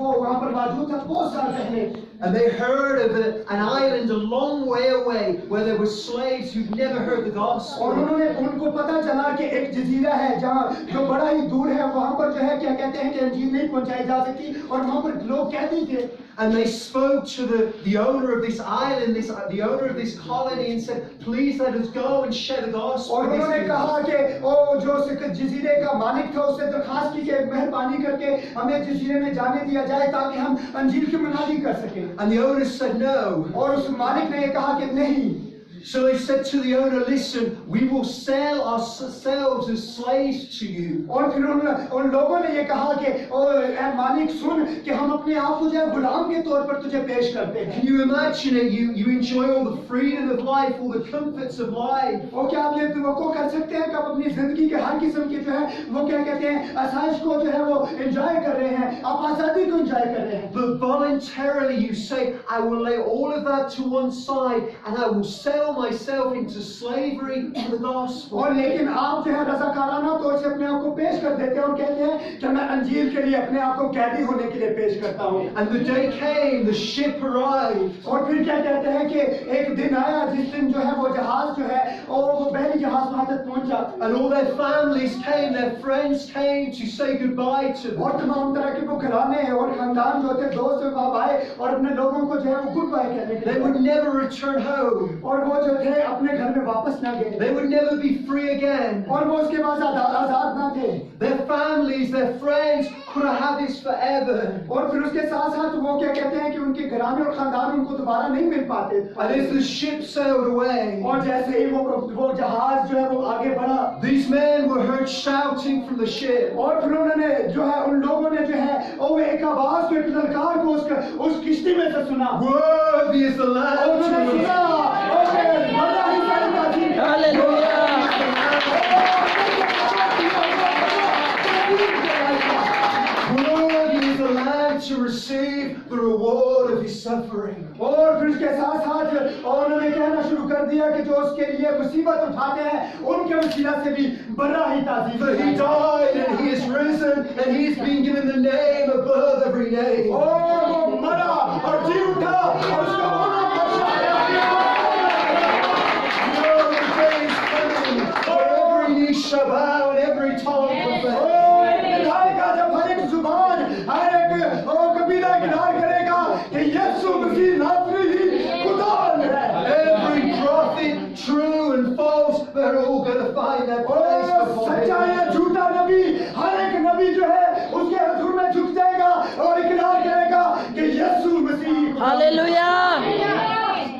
वो वहाँ पर मौजूद था बहुत साल पहले। And they heard of an island a long way away where there were slaves who'd never heard the gospel. और उनको पता चला कि एक जजीरा है जहाँ जो बड़ा ही दूर है, वहाँ पर जो है क्या कहते हैं कि अंजीर नहीं पहुँचाई जा सकती, और वहाँ पर लोग कैदी थे। And they spoke to the owner of this island, the owner of this colony, and said, "Please let us go and share the gospel." और उन्होंने कहा कि वो जो जजीरे का मालिक था उससे दरखास्त की कि मेहरबानी करके हमें जजीरे में जाने दिया जाए ताकि हम अंजीर की मनाही कर सकें। And the owner said no. और उस मालिक ने ये कहा कि नहीं। So they said to the owner, "Listen, we will sell ourselves as slaves to you." और फिर उन लोगों ने ये कहा कि ए मालिक सुन कि हम अपने आप को जो है गुलाम के तौर पर तुझे पेश करते हैं। Can you imagine it? You enjoy all the freedom of life, all the comforts of life. और क्या आप ये तवक्को कर सकते हैं कि आप अपनी जिंदगी के हर किस्म के जो है वो क्या कहते हैं आसाइश को जो है वो एंजॉय कर रहे हैं, आप आजादी को एंजॉय कर रहे हैं। But voluntarily you say, "I will lay all of that to one side and I will sell myself into slavery in the gospel." और लेकिन आप जो है रज़ाकाराना तौर से अपने आप को पेश कर देते हैं और कहते हैं कि मैं अंजीर के लिए अपने आप को कैदी होने के लिए पेश करता हूँ। And the day came, the ship arrived. और फिर क्या कहते हैं कि एक दिन आया जिस दिन जो है वो जहाज जो है और वो पहली जहाज वहाँ तक पहुँचा। And all their families came, their friends came to say goodbye to them. और तमाम तरह के वो घराने और खानदान जो थे दोस्त वहाँ आए और अपने लोगों को जो है वो गुड बाय कहने के They would never return home. और वो जो थे अपने घर में वापस ना गए। They would never be free again. और वो उसके बाद आजाद ना थे। Their families, their friends could have had this forever. और फिर उसके साथ साथ वो क्या कहते हैं कि उनके घराने और खानदान उनको दोबारा नहीं मिल पाते। And as the ship sailed away, और जैसे ही वो जहाज जो है वो आगे बढ़ा, these men were heard shouting from the ship. और फिर उन्होंने जो है उन लोगों ने जो है वो एक आवाज को एक ललकार को उस किश्ती में से सुना। Worthy is the Lamb. और उन्होंने सुना Worthy is the Lamb to receive the reward of his suffering. और फिर उसके साथ साथ और उन्होंने कहना शुरू कर दिया कि जो उसके लिए मुसीबत उठाते हैं उनके वसीला से भी बड़ा ही Tazeem. For he died and he is risen and he's been given the name above every name. और वो मरा और जी उठा और उसका होना बख्शा where every knee shall bow and every tongue confess. जब हर एक जुबान हर एक कबीला इकरार करेगा कि यीशु मसीह नासरी खुदा है। Every prophet, true and false, they're all going to find their place before सच्चा him. या झूठा नबी हर एक नबी जो है उसके हुजूर में झुक जाएगा और इकरार करेगा कि यीशु मसीह। Hallelujah.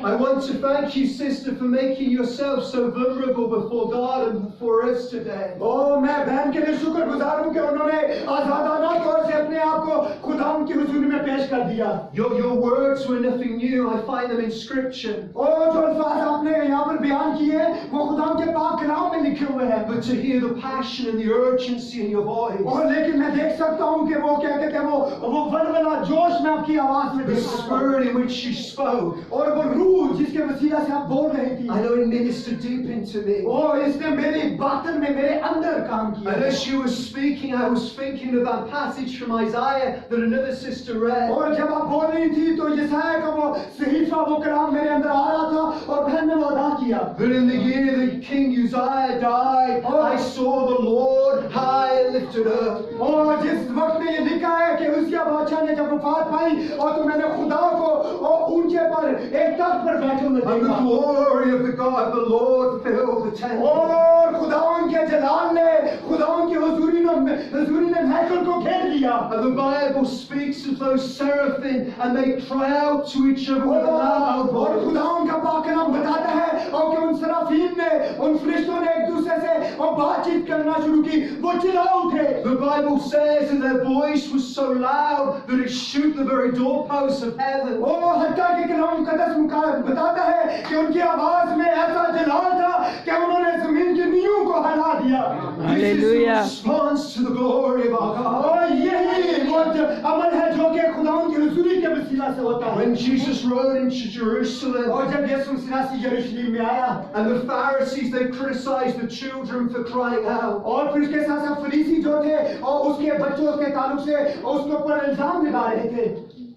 I want to thank you, sister, for making yourself so vulnerable before God and before us today. ओ मैं बहन के लिए शुक्रगुजार हूँ कि उन्होंने आजादाना तौर से अपने आप को खुदा की हुजूरी में पेश कर दिया। Your words were nothing new. I find them in Scripture. ओ जो अल्फाज आपने यहाँ पर बयान किए वो खुदा के पाक कलाम में लिखे हुए हैं। But to hear the passion and the urgency in your voice, और लेकिन मैं देख सकता हूँ कि वो क्या कहते हैं वो वलवला जोश में आपकी आवाज में the देख सकता हूँ। spirit in which you spoke, और वो रूह जिसके वसीला से आप बोल रही थी। I know it ministered deep into me. ओ इसने मेरी बातन में मेरे अंदर काम किया। And as you were speaking, I was thinking of that passage from Isaiah that another sister read. और जब आप बोल रही थी तो यशायाह का वो सहीफा वो कलाम मेरे अंदर आ रहा था और बहन ने वो अदा किया। But in the year that King Uzziah died, I saw the Lord high and lifted up. और जिस वक्त में ये लिखा है कि उसके बादशाह ने जब वफात पाई और तो मैंने खुदा को ऊंचे पर एक तख्त पर बैठे हुए And the देखा। glory of the God, the Lord filled the temple. और खुदावन के जलाल ने खुदावन की हुजूरी ने महफिल को घेर लिया। And the Bible speaks of those seraphim and they cry out to each other with a loud और voice. खुदावन का पाक कलाम बताता है और कि उन सराफीम ने उन फरिश्तों ने एक दूसरे से और बातचीत करना शुरू की, वो चिल्ला उठे। The Bible says that their voice was so loud that it shook the very doorposts of heaven. और हत्ता के कलाम मुकद्दस बताता है कि उनकी आवाज में ऐसा जलाल था कि उन्होंने जमीन की नींव को हिला दिया। This is the response to the glory of our God. और यही वो अमल है जो कि खुदावन की हुजूरी के वसीला से होता है। When Jesus rode into Jerusalem, और जब यीशु मसीह यरूशलेम में आया, and the Pharisees, they criticized the children for crying out. और फिर उसके साथ साथ फरीसी जो थे और उसके बच्चों के ताल्लुक से उसके ऊपर इल्जाम लगा रहे थे।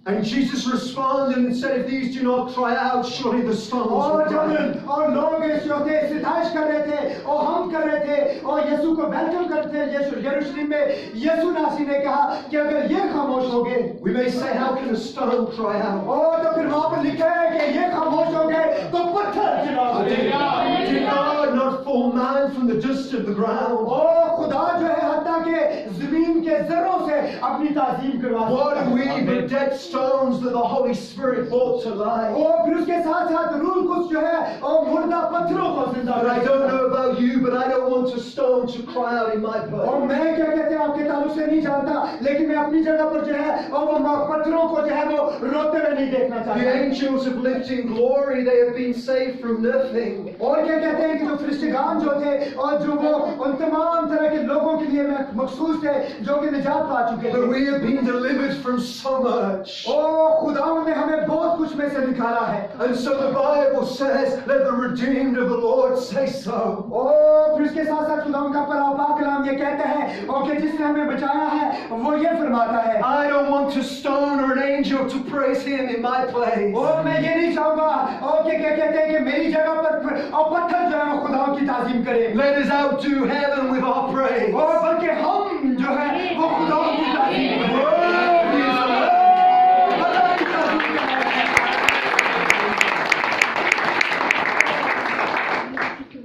And Jesus responded and said, if these do not cry out, surely the stones will और cry out. जब और लोग जो थे सिताइश कर रहे थे और हम कर रहे थे और यीशु को वेलकम करते थे यरूशलेम में, यीशु नासी ने कहा कि अगर ये खामोश हो गए, We may say, how can a stone cry out? और तो फिर वहां पर लिखा है कि ये खामोश हो गए तो पत्थर चिल्ला Did God not form man from the dust of the ground? और खुदा जो है हत्ता के जमीन के जर्रों से अपनी ताज़ीम करवा What are we but dead stones that the Holy Spirit brought to life? और फिर उसके साथ साथ रूह कुछ जो है और मुर्दा पत्थरों को जिंदा But I करता don't है। know about you, but I don't want a stone to cry out in my और place. मैं क्या कहते हैं आपके ताल्लुक से नहीं जानता, लेकिन मैं अपनी जगह पर जो है और वो पत्थरों को जो है वो रोते हुए नहीं देखना The चाहता। angels have lived in glory, they have been saved from nothing. और क्या कहते हैं कि जो फरिश्तेगान जो थे और जो वो उन तमाम तरह के लोगों के लिए मखसूस थे जो कि निजात पा चुके But थे। we have been delivered from so much. ओ खुदावंद ने हमें बहुत कुछ में से निकाला है। And so the Bible says, let the redeemed of the Lord say so. और फिर इसके साथ साथ खुदावंद का पाक कलाम ये कहता है और कि जिसने हमें बचाया है वो ये फरमाता है, I don't want a stone or an angel to praise him in my place. और मैं ये नहीं चाहूंगा और कि क्या कहते हैं कि मेरी जगह पर और पत्थर जो है वो खुदावंद की ताज़ीम करे, Let us outdo heaven with our praise. और बल्कि हम जो है वो खुदावंद की ताज़ीम करें। Worthy is the Lamb.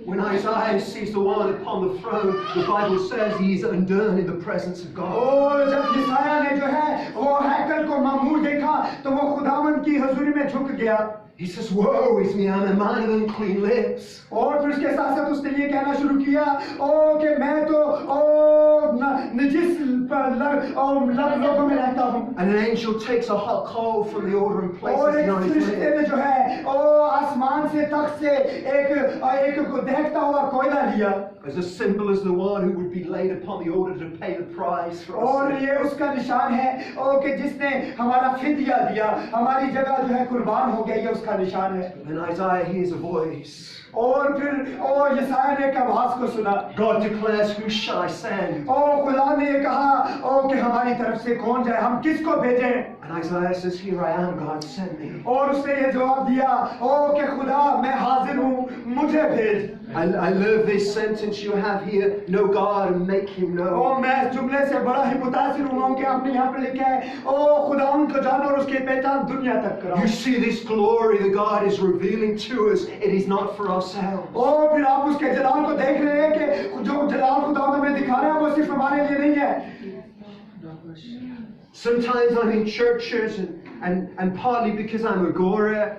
When Isaiah sees the one upon the throne, the Bible says he is undone in the presence of God. और जब यसाया ने जो है वो हैकल को मामूर देखा तो वो खुदावंद की हजूरी में झुक गया। He says, woe is me, I'm a man of unclean lips. और फिर उसके साथ साथ उसने ये कहना शुरू किया ओ कि मैं तो ओ नजिस लोगों में रहता हूँ। And an angel takes a hot coal from the altar and places और it एक on his फरिश्ते lips. ने जो है ओ आसमान से तख्त से एक दहकता हुआ कोयला लिया As a symbol as the one who would be laid upon the altar to pay the price for us. और ये उसका निशान है ओ कि जिसने हमारा फिदिया दिया, हमारी जगह जो है कुर्बान हो गया, ये उसका निशान है। Then Isaiah hears a voice. और फिर ओ यसाया ने एक आवाज को सुना। God declares, who shall I send? ओ खुदा ने ये कहा ओ कि हमारी तरफ से कौन जाए, हम किसको भेजें? And Isaiah says, here I am, God, send me. और उसने ये जवाब दिया ओ कि खुदा मैं हाजिर हूँ, मुझे भेज। I love this sentence you have here, know God and make him known. ओ मैं इस जुमले से बड़ा ही मुतासिर हुआ हूँ कि आपने यहाँ पे लिखा है ओ खुदा उनको जानो और उसकी पहचान दुनिया तक कराओ। You see this glory that God is revealing to us, it is not for ourselves. और फिर आप उसके जलाल को देख रहे हैं कि जो जलाल खुदा हमें दिखा रहा है वो सिर्फ हमारे लिए नहीं है। Sometimes I'm in churches and partly because I'm a Gora.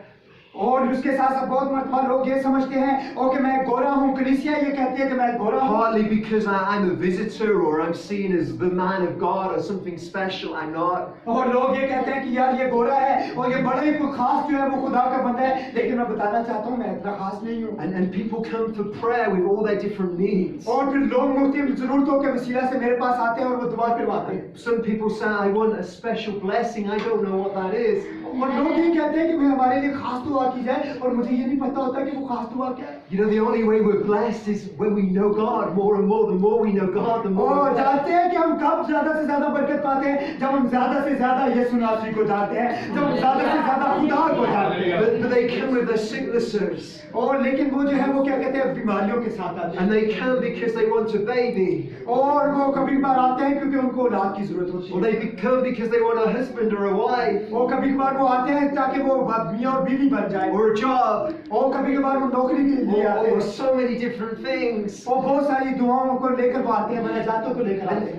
और उसके साथ साथ बहुत मरतबा लोग ये समझते हैं ओ कि मैं गोरा हूँ, कलीसिया ये कहती है कि मैं गोरा हूँ। Partly because I'm a visitor or I'm seen as the man of God or something special, I'm not. और लोग ये कहते हैं कि यार ये गोरा है और ये बड़ा ही कोई खास जो है वो खुदा का बंदा है, लेकिन मैं बताना चाहता हूँ मैं इतना खास नहीं हूँ। And people come for prayer with all their different needs. और फिर लोग मुख्तलिफ जरूरतों के वसीला से मेरे पास आते हैं और वो दुआ करवाते हैं। Some people say, I want a special blessing, I don't know what that is. और लोग ये कहते हैं कि मैं हमारे लिए खास दुआ की जाए और मुझे ये नहीं पता होता कि वो खास दुआ क्या है। You know, the only way we're blessed is when we know God more and more. The more we know God, the more we're और blessed. जानते हैं कि हम कब ज्यादा से ज्यादा बरकत पाते हैं, जब हम ज्यादा से ज्यादा यीशु नासरी को जानते हैं, जब हम ज्यादा से ज्यादा खुदा को जानते हैं। But they come with their sicknesses. और लेकिन वो जो है वो क्या कहते हैं बीमारियों के साथ आते हैं। And they come because they want a baby. और वो कभी कभार आते हैं क्योंकि उनको औलाद की जरूरत होती Or है। they come because they want a husband or a wife. और कभी कभार वो आते हैं ताकि वो मियाँ और बीवी बन जाए। Or a job. और कभी कभार वो नौकरी के लिए आते Or हैं। so many different things. और बहुत सारी दुआओं को लेकर वो आते हैं, मनाजातों को लेकर आते हैं।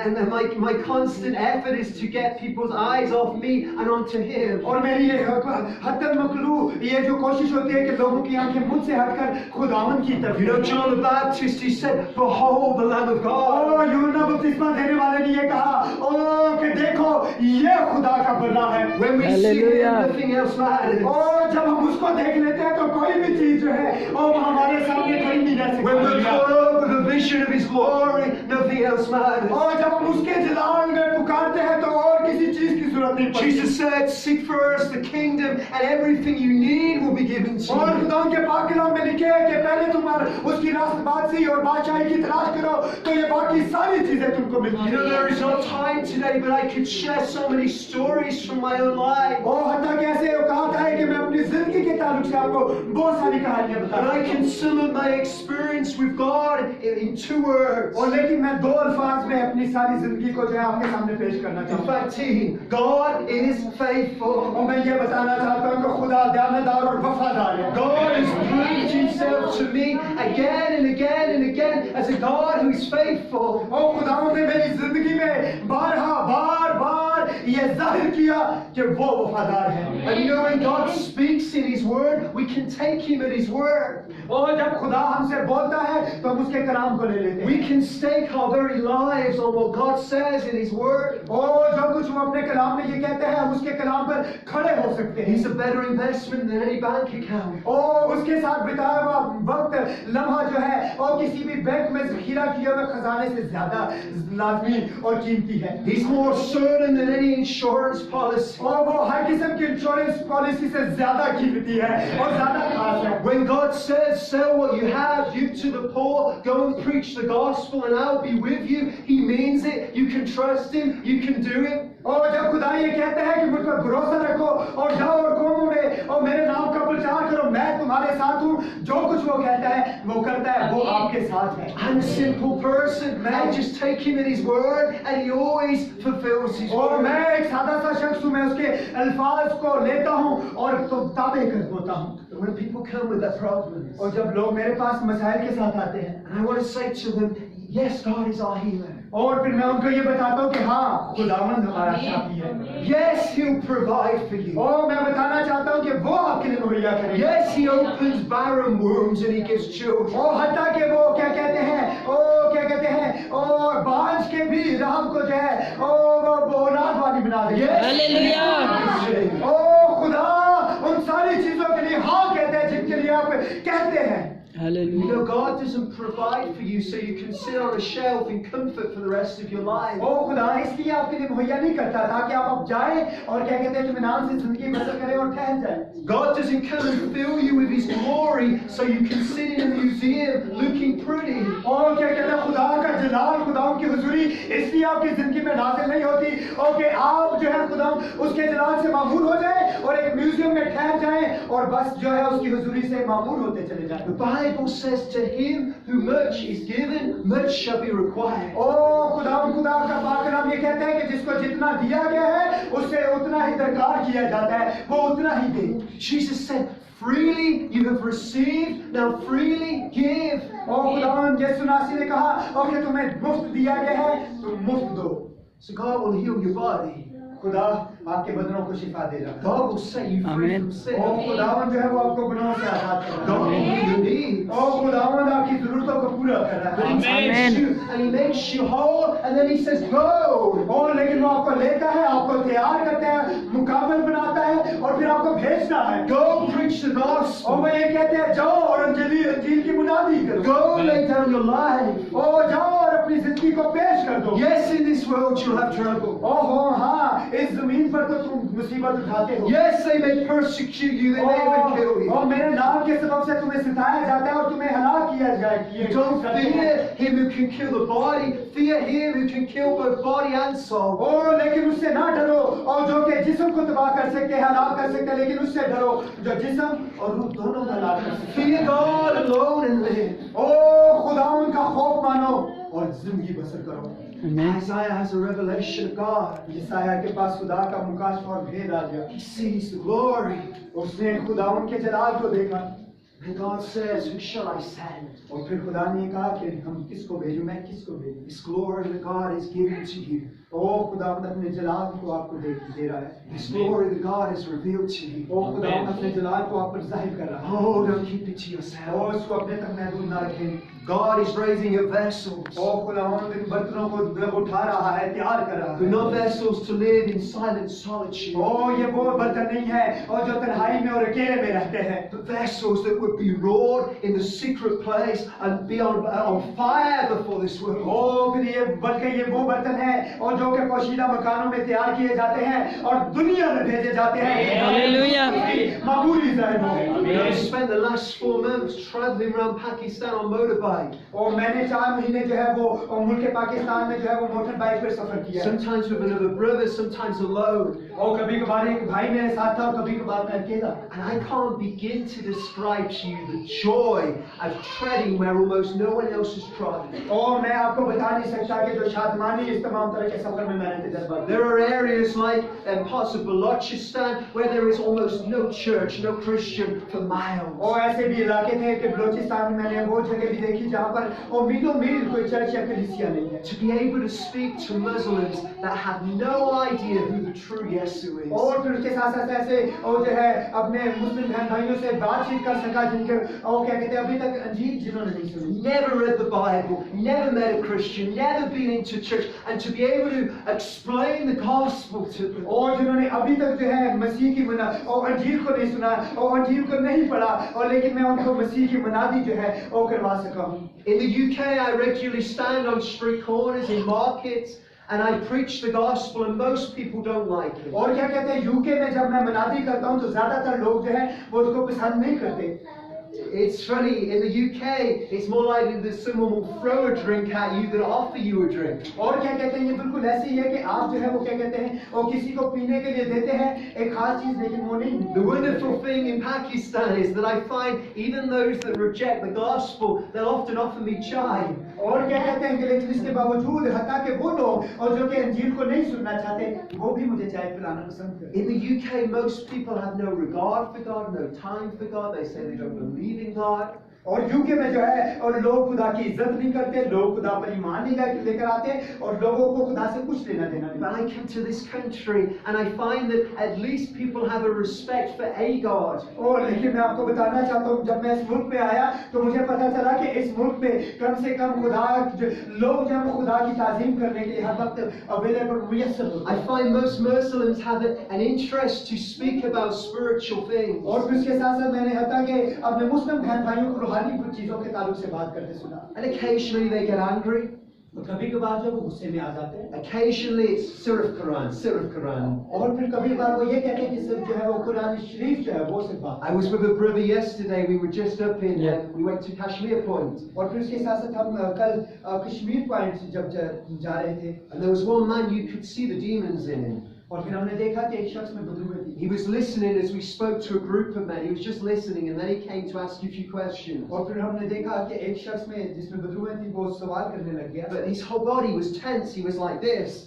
And my constant effort is to get people's eyes off me and onto Him. और मेरी ये हत्तल मखलू ये जो कोशिश होती है कि लोगों की आंखें मुझसे हटकर खुदावन की तरफ। You know, John the Baptist, he said, behold the Lamb of God. ओ यूहन्ना बपतिस्मा देने वाले ने ये कहा ओ कि देखो ये खुदा का बल्ला है। When we see Him, nothing else matters. और जब हम उसको देख लेते हैं तो कोई भी चीज जो है वो हमारे सामने खड़ी नहीं रह When we're सकती। caught up with the vision of His glory, nothing else matters. और जब हम उसके जलाल में पुकारते हैं तो और किसी चीज की जरूरत जरूरत नहीं पड़ती। Jesus said, seek first the kingdom and everything you need will be given to और you. खुदा के पाक कलाम में लिखे है कि पहले तुम उसकी रास्तबाजी और बादशाही की तलाश करो तो ये बाकी सारी चीजें तुमको मिल You know, there is no time today, but I could share so many stories from my own life. और हत्ता कि ऐसे औकात है कि मैं अपनी जिंदगी के ताल्लुक से आपको बहुत सारी कहानियां And बताऊं। I can sum up my experience with God in 2 words. और लेकिन मैं 2 अल्फाज में अपनी सारी जिंदगी को जो है आपके सामने पेश करना In चाहूंगा। fact, God is faithful. और मैं ये बताना चाहता हूँ कि खुदा दयानतदार और वफादार है। God has proved himself to me again and again and again as a God who is faithful. और खुदावंद ने मेरी जिंदगी में बार ये जाहिर किया कि वो वफादार है। And you know, when God speaks in his word, we can take him at his word. और जब खुदा हमसे बोलता है तो हम उसके कलाम को ले लेते हैं। We can stake our very lives on what God says in his word. और जो कुछ वो अपने कलाम में ये कहते हैं हम उसके कलाम पर खड़े हो सकते हैं। He's a better investment than any bank account. और उसके साथ बिताया हुआ वक्त लम्हा जो है और किसी भी बैंक में ज़ख़ीरा किए हुए खजाने से ज्यादा लाज़मी और कीमती है। He's more certain than any insurance policy. और वो हर किस्म की इंश्योरेंस पॉलिसी से ज्यादा कीमती है और ज्यादा खास है। When God says, sell what you have, give to the poor, go and preach the gospel and I'll be with you, he means it. You can trust him, you can do it. और जब खुदा ये कहते हैं कि मुझ पर भरोसा रखो और जाओ और कौमों में और मेरे नाम का प्रचार करो, मैं तुम्हारे साथ हूँ, जो कुछ वो कहता है वो करता है, वो आपके साथ है। I'm a simple person. I just take him at his word and he always fulfills his और word. मैं एक सादा सा शख्स हूँ, मैं उसके अल्फाज को लेता हूँ और तो ताबे कर होता हूँ। When people come with their problems, और जब लोग मेरे पास मसाइल के साथ आते हैं, and I want to say to them, yes, God is our healer. और फिर मैं उनको ये बताता हूँ कि हाँ खुदावंद हमारा शाफी है। Yes, he'll provide for you. और मैं बताना चाहता हूँ कि वो आपके लिए मुहैया करेगा। Yes, he opens barren wombs and he gives children. और हत्ता के वो क्या कहते हैं और बांझ के भी राम को जो है और वो औलाद वाली बना देगा। हालेलुया। ओ खुदा उन सारी चीजों के लिए हाँ कहते हैं जिनके लिए आप कहते हैं। You know, God doesn't provide for you so you can sit on a shelf in comfort for the rest of your life. ओ खुदा इसलिए आपके लिए मुहैया नहीं करता ताकि आप अब जाएं और क्या कहते हैं इत्मीनान से जिंदगी बसर करें और ठहर जाएं। God doesn't come and fill you with his glory so you can sit in a museum looking pretty. और क्या कहते हैं खुदा का जलाल खुदा की हुजूरी इसलिए आपकी जिंदगी में नाज़िल नहीं होती और कि आप जो है खुदा उसके जलाल से मामूर हो जाएं और एक म्यूजियम में ठहर जाएं और बस जो है उसकी हुजूरी से मामूर होते चले जाएं। The Bible says to him who much is given, much shall be required. ओ खुदा का पाक कलाम ये कहता है कि जिसको जितना दिया गया है उससे उतना ही दरकार किया जाता है, वो उतना ही दे। Jesus said, freely you have received, now freely give. और खुदावंद यीशु मसीह ने कहा और कि तुम्हें मुफ्त दिया गया है तुम मुफ्त दो। So God will heal your body. खुदा आपके बदनों को शिफा देगा। God will set you free from sin. और खुदावंद जो है वो आपको गुनाहों से आजाद कर रहा God will है। meet your needs. और खुदावंद आपकी जरूरतों को पूरा कर रहा But है। he takes you and he makes you whole and then he says, go. और लेकिन वो आपको लेता है, आपको तैयार करता है, मुकाबल बनाता है और फिर आपको भेजता है। Go preach the gospel. और वो ये कहते हैं जाओ और अंजील की मुनादी करो। Go lay down your life. और जाओ और अपनी जिंदगी को पेश कर दो। Yes, in this world you'll have trouble. ओहो हाँ, इस जमीन पर तो तुम मुसीबत उठाते हो। Yes, they may persecute you, they may even kill you. और मेरे नाम के सबब से तुम्हें सिताया जाता है और तुम्हें हलाक किया जाएगा। Don't fear him who can kill the body, fear him who can kill both body and soul. और लेकिन उससे ना डरो और जो कि जिस्म को तबाह कर सकते हैं, हलाक कर सकते हैं, लेकिन उससे डरो जो जिस्म और रूह दोनों को हलाक कर सकते हैं। Fear God alone and live. ओ खुदा उनका खौफ मानो और जिंदगी बसर करो। Isaiah has a revelation of God. यशायाह के पास खुदा का मुकाश और भेद आ गया। He sees the glory. उसने खुदा उनके जलाल को देखा। And God says, who shall I send? और फिर खुदा ने कहा कि हम किसको भेजूं, मैं किसको भेजूं? This glory that God is giving to you. ओ खुदा अपने जलाल को आपको दे रहा है। This glory that God has revealed to you. ओ खुदा अपने जलाल को आप पर जाहिर कर रहा है। Oh, don't keep it to O yourself. इसको अपने तक महदूद ना रखें। God is raising up vessels. और खुदावंद इन बर्तनों को उठा रहा है, तैयार कर रहा But है। not vessels to live in silent solitude. ओ ये वो बर्तन नहीं है और जो तन्हाई में और अकेले में रहते हैं, But vessels that would be roared in the secret place and be on fire before this world. ओ फिर ये बल्कि ये वो बर्तन है और जो कि पोशीदा मकानों में तैयार किए जाते हैं और दुनिया में भेजे जाते हैं। Hallelujah. मामूली ज़ाहिर हो। I spent the last 4 months traveling around Pakistan on motorbike. और मैंने 4 महीने जो है वो मुल्क पाकिस्तान में जो है वो मोटर बाइक पर सफर किया। Sometimes with another brother, sometimes alone. और कभी कभार एक भाई मेरे साथ था और कभी कभार मैं अकेला। And I can't begin to describe to you the joy of treading where almost no one else has trod. और मैं आपको बता नहीं सकता कि जो शादमानी इस तमाम तरह के सफर में मैंने तजुर्बा किया। There are areas like parts of Balochistan where there is almost no church, no Christian for miles. और ऐसे भी इलाके थे कि बलूचिस्तान में मैंने वो जगह भी देखी जहाँ पर मीलों मील कोई चर्च या कलीसिया नहीं है। To be able to speak to Muslims that have no idea who the true Yesu is. और फिर उसके साथ साथ ऐसे और जो है अपने मुस्लिम बहन भाइयों से बातचीत कर सका जिनके और क्या कहते हैं अभी तक अंजील जिन्होंने नहीं सुनी। Never read the Bible, never met a Christian, never been into church, and to be able to explain the gospel to them. और जिन्होंने अभी तक जो है मसीह की मना और अंजील को नहीं सुना और अंजील को नहीं पढ़ा और लेकिन मैं उनको मसीह की मनादी जो है वो करवा सका हूँ। In the UK, I regularly stand on street corners in markets and I preach the gospel, and most people don't like it. और क्या कहते हैं यूके में जब मैं मनादी करता हूँ तो ज्यादातर लोग जो है वो उसको पसंद नहीं करते। It's funny, in the UK, it's more likely that someone will throw a drink at you than offer you a drink. और क्या कहते हैं ये बिल्कुल ऐसे ही है कि आप जो है वो क्या कहते हैं और किसी को पीने के लिए देते हैं एक खास चीज लेकिन वो नहीं। The wonderful thing in Pakistan is that I find even those that reject the gospel, they'll often offer me chai. और क्या कहते हैं कि लेकिन इसके बावजूद हत्ता के वो लोग और जो कि अंजील को नहीं सुनना चाहते वो भी मुझे चाय पिलाना पसंद करते हैं। In the UK, most people have no regard for God, no time for God. They say they don't believe in God. और यूके में जो है और लोग खुदा की इज्जत नहीं करते, लोग खुदा पर ईमान नहीं लेकर आते और लोगों को खुदा से कुछ लेना देना नहीं। But I come to this country and I find that at least people have a respect for a God. और लेकिन मैं आपको बताना चाहता हूँ जब मैं इस मुल्क में आया तो मुझे पता चला कि इस मुल्क में कम से कम खुदा लोग जो है खुदा की ताज़ीम करने के लिए हर वक्त अवेलेबल मुयस्सर होते हैं। I find most Muslims have an interest to speak about spiritual things. और फिर उसके साथ साथ मैंने हत्ता के अपने मुस्लिम बहन भाइयों को रूहानी कुछ चीजों के ताल्लुक से बात करते सुना। And occasionally they get angry. तो कभी कभार जो वो गुस्से में आ जाते हैं। Occasionally it's Surah Quran. और फिर कभी कभार वो ये कहते हैं कि सिर्फ जो है वो कुरान शरीफ जो है वो सिर्फ बात। I was with a brother yesterday. We were just up in. We went to Kashmir Point. और फिर उसके साथ साथ हम कल कश्मीर पॉइंट जब जा रहे थे। And there was one man you could see the demons in him. और फिर हमने देखा कि एक शख्स में बदबू थी। He was listening as we spoke to a group of men. He was just listening, and then he came to ask you a few questions. और फिर हमने देखा कि एक शख्स में जिसमें बदबू थी वो सवाल करने लग गया। But his whole body was tense. He was like this.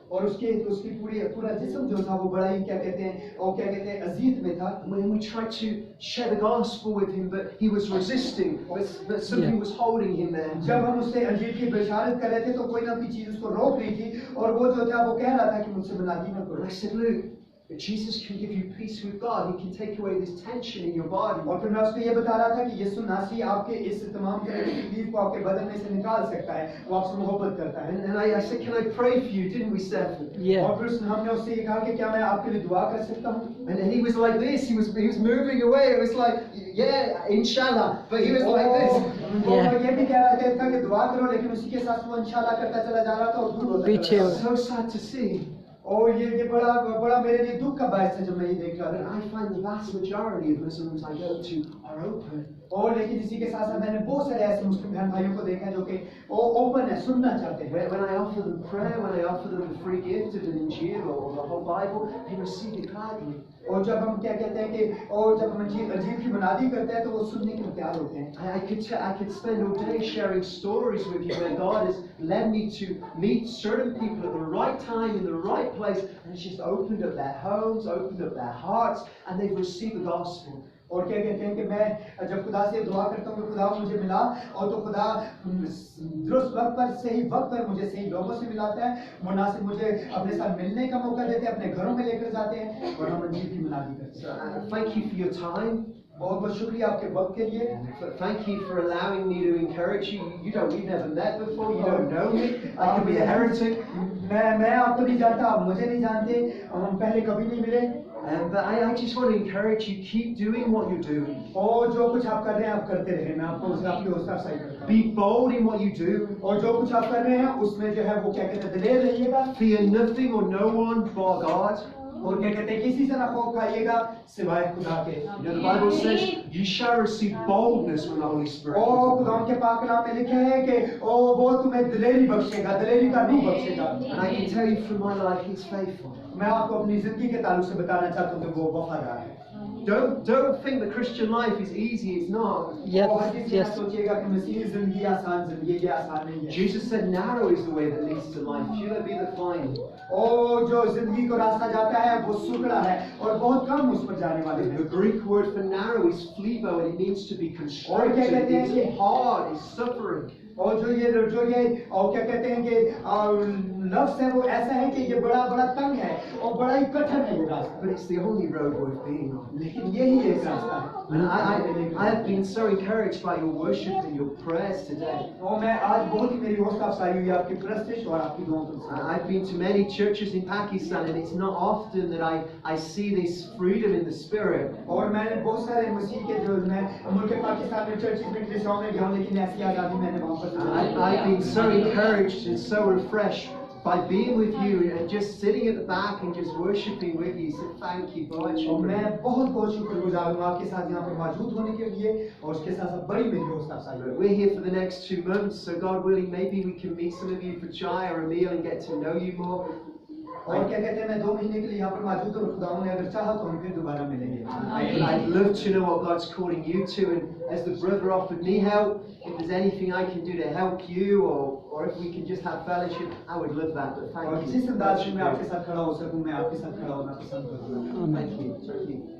और उसकी पूरा जिस्म जो था वो बड़ा ही क्या कहते हैं और क्या कहते हैं अजीत में था। When we tried to share the gospel with him, but he was resisting. But something was holding him there. जब हम उससे अंजील की बशारत कर रहे थे तो कोई ना कोई चीज उसको रोक रही थी और वो जो था वो कह रहा था कि मुझसे मनादी न करो। And I said, Luke, but Jesus can give you peace with God. He can take away this tension in your body. और फिर मैं उसको ये बता रहा था कि यीशु नासी आपके इस तमाम तरह की तकलीफ को आपके बदन में से निकाल सकता है, वो आपसे मोहब्बत करता है। And I said, can I pray for you? Didn't we, Stephen? Yeah. और फिर हमने उससे ये कहा कि क्या मैं आपके लिए दुआ कर सकता हूँ? And he was like this. He was moving away. It was like, yeah, inshallah. But he was like this. वो ये भी कह रहा था कि दुआ करो लेकिन उसी के साथ वो इंशाल्लाह करता चला जा रहा था और दूर होता पीछे चला जा रहा था। So sad to see. और ये बड़ा मेरे लिए दुख का बायस है जब मैं ये देख रहा But था। I find the vast majority of Muslims I go to are open. और लेकिन इसी के साथ साथ मैंने बहुत सारे ऐसे मुस्लिम बहन भाइयों को देखा जो कि वो ओपन है, सुनना चाहते हैं। When I offer them prayer, when I offer them the free gift of an Injil or the whole Bible, they receive it gladly. और जब हम क्या कहते हैं कि और जब हम अंजील की मनादी करते हैं तो वो सुनने के लिए तैयार होते हैं। I could spend all day sharing stories with you where God has led me to meet certain people at the right time in the right place, and it's just opened up their homes, opened up their hearts, and they've received the gospel. और क्या कहते हैं कि मैं जब खुदा से दुआ करता हूँ कि खुदा मुझे मिला और तो खुदा दुरुस्त वक्त पर सही वक्त पर मुझे सही लोगों से मिलाता है, मुनासिब मुझे अपने साथ मिलने का मौका देते हैं, अपने घरों में लेकर जाते हैं और हम अंजील की मनादी करते हैं। Thank you for your time. बहुत बहुत शुक्रिया आपके वक्त के लिए। Thank you for allowing me to encourage you. We've never met before. You don't know me. I could be a heretic. मैं आपको नहीं जानता, आप मुझे नहीं जानते, हम पहले कभी नहीं मिले। But I just want to encourage you, keep doing what you're doing. और जो कुछ आप कर रहे हैं आप करते रहें, मैं आपको आपकी हौसला अफजाई करता हूँ। Be bold in what you do. और जो कुछ आप कर रहे हैं उसमें जो है वो क्या कहते हैं, दिलेर रहिएगा। Fear nothing or no one but God. और क्या कहते हैं, किसी से ना खौफ खाइएगा सिवाय खुदा के। The Bible says you shall receive boldness when the Holy Spirit comes और upon खुदा you. के पाक कलाम में लिखा है कि वो तुम्हें दिलेरी बख्शेगा, दिलेरी का रूह बख्शेगा। And I can tell you from my life, He's faithful. मैं आपको अपनी जिंदगी के ताल्लुक से बताना चाहता हूँ कि वो वफादार है। Don't think the Christian life is easy. It's not. Yes, और हर किसी yes. ना सोचिएगा कि मसीही जिंदगी आसान जिंदगी, ये आसान नहीं है। Jesus said, narrow is the way that leads to life. Few there be that find. और जो जिंदगी को रास्ता जाता है वो सुकड़ा है और बहुत कम उस पर जाने वाले The हैं। Greek word for narrow is phlevo, and it means to be और क्या constricted. कहते हैं कि It's hard. It's suffering. और जो ये और क्या कहते हैं कि लफ्ज़ है वो ऐसा है कि ये बड़ा बड़ा तंग है और बड़ा ही कठिन है ये रास्ता। But it's the only road worth being on. लेकिन यही एक रास्ता है। And I have been so encouraged by your worship and your prayers today. और मैं आज बहुत ही मेरी हौसला अफजाई हुई आपकी प्रस्तिश और आपकी दुआओं से। I've been to many churches in Pakistan, and it's not often that I see this freedom in the spirit. और मैंने बहुत सारे मसीह के जो मैं मुल्क पाकिस्तान में चर्चिस में कलीसियाओं में गया हूं, लेकिन ऐसी आज़ादी मैंने वहाँ पर I've been so encouraged and so refreshed by being with you and just sitting at the back and just worshiping with you. So thank you, और मैं बहुत बहुत शुक्रगुजार हूँ आपके साथ यहाँ पर मौजूद होने के लिए और उसके साथ साथ बड़ी मेरी हौसला अफजाई हुई। We're here for the next 2 months, so God willing, maybe we can meet some of you for chai or a meal and get to know you more. और क्या कहते हैं, मैं 2 महीने के लिए यहाँ पर मौजूद हूँ, खुदावंद ने अगर चाहा तो हम फिर दोबारा मिलेंगे। I'd love to know what God's calling you to, and as the brother offered me help, if there's anything I can do to help you, or if we can just have fellowship, I would love that. But और thank जिस अंदाज में मैं you. आपके साथ खड़ा हो सकूँ, मैं आपके साथ खड़ा होना पसंद करूँगा। Thank you.